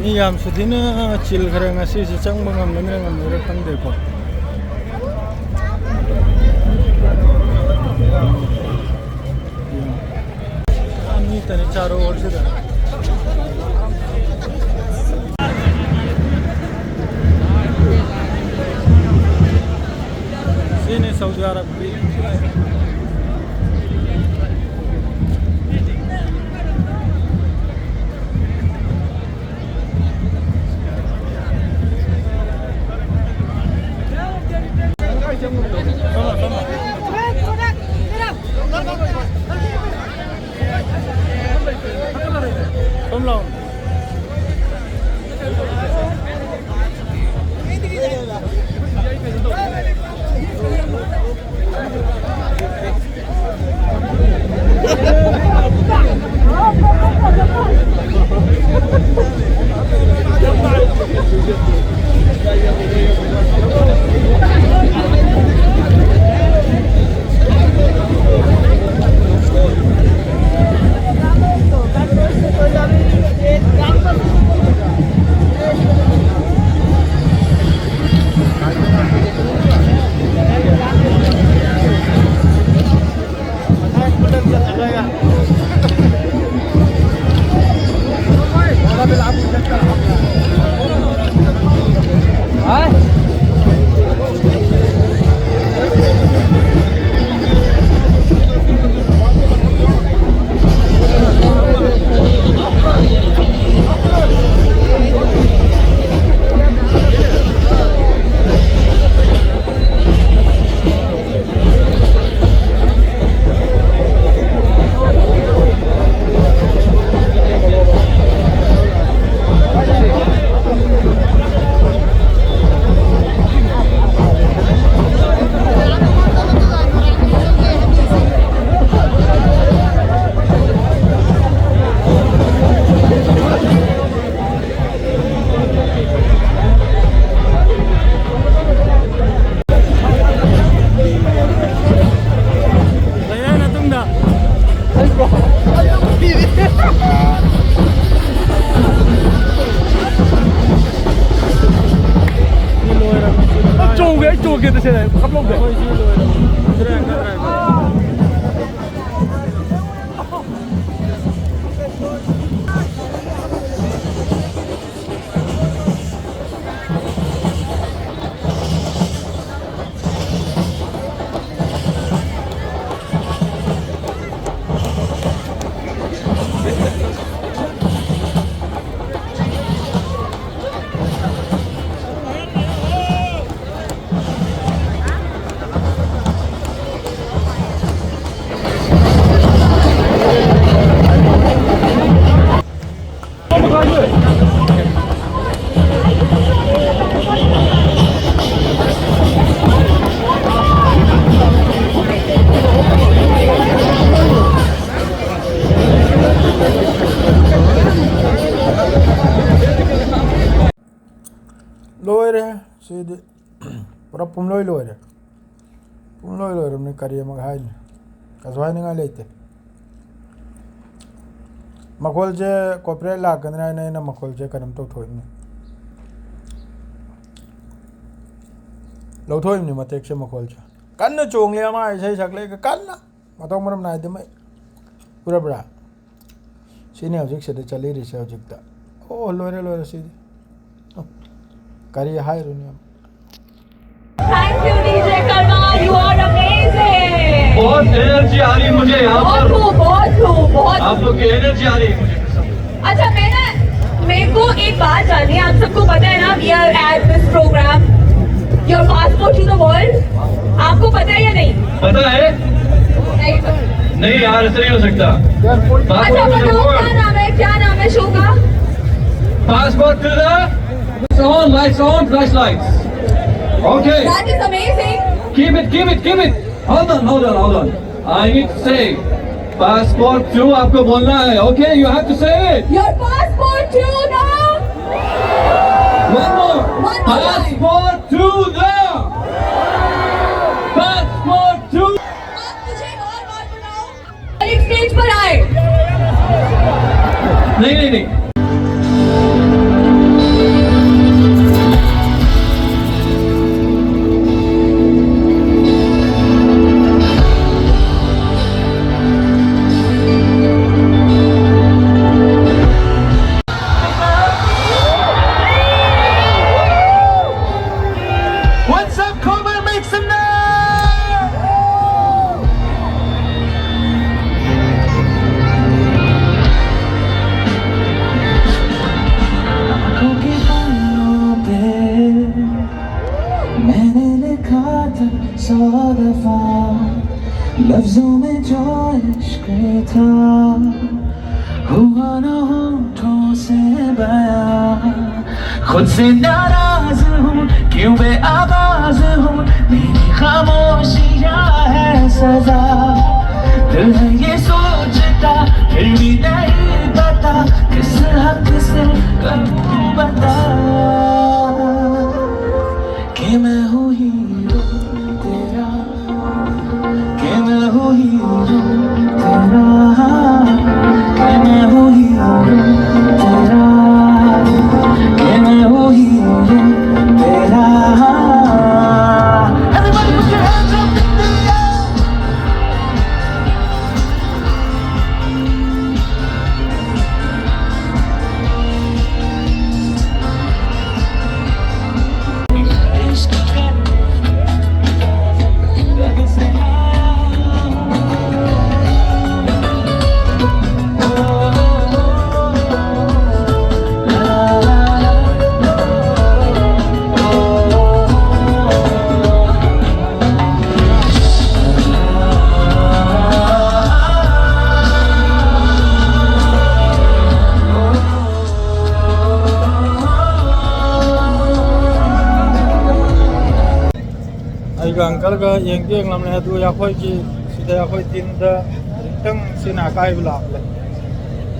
Ni yam sudina chil khare ngasi si changba ngamnira khangde ko. Ani tani charo or se da. Sini Saudi Arabia. Loire, see the Propum Loire. Loire, Karia Maghai. As winding a later. Makolje, Coprella, and I Makolje can talk to him. Low to him, Matexa Makolja. Canna Chongliama, I say, like a canna. Matomaram night the mate. Urabra. Senior objects at the Chaliri subject. Oh, Loire City. Kariye hi Runyam. Thank you DJ Karma, you are amazing. बहुत energy आ रही है मुझे यहाँ पर। बहुत आप लोग की एनर्जी आ रही है मुझे। अच्छा मेरे को एक बात जाननी है, आप सबको पता है ना, we are at this program, your passport to the world, आपको पता है या नहीं? पता है? नहीं यार ऐसा नहीं हो सकता। अच्छा बताओ क्या नाम है शो का? Passport to the lights on, flashlights. Okay. That is amazing. Keep it. Hold on. I need to say, passport to आपको बोलना है. Okay, you have to say it. Your passport to now. One more. Passport to the. Passport to. आप मुझे एक और बात बताओ. एक स्टेज पर आए. नहीं. जो इश्क था हुआ न होठों से बयां खुद से नाराज हूँ क्यों बेआवाज हूँ मेरी खामोशियाँ है सजा दिल है ये सोचता फिर भी नहीं पता किस हक से करूँ बता कि मैं हूँ हीरो तेरा कि मैं हूँ हीरो तेरा कि मैं हूँ हीरो तेरा कि मैं हूँ हीरो तेरा Everybody put your hands up in the air ai ga angkal ga yeng yeng lam le du ya khoi ki sida ya khoi tin da tang sina kai bula le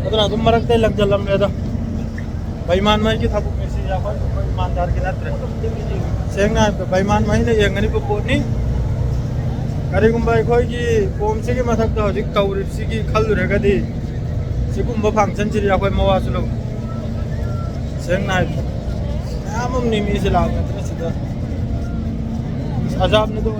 aduna dum marak te lag jalam le da baiman mai ki thabuk me si ya khoi baiman dar ki natre seng na baiman mai le yeng ani ko ni kari gum bai khoi ki pom se ki mathak da hojik kauri si ki khal re ga di sigum ba function ji ya khoi mawa su lo seng na amum ni mi si la ga tre sida azab ne do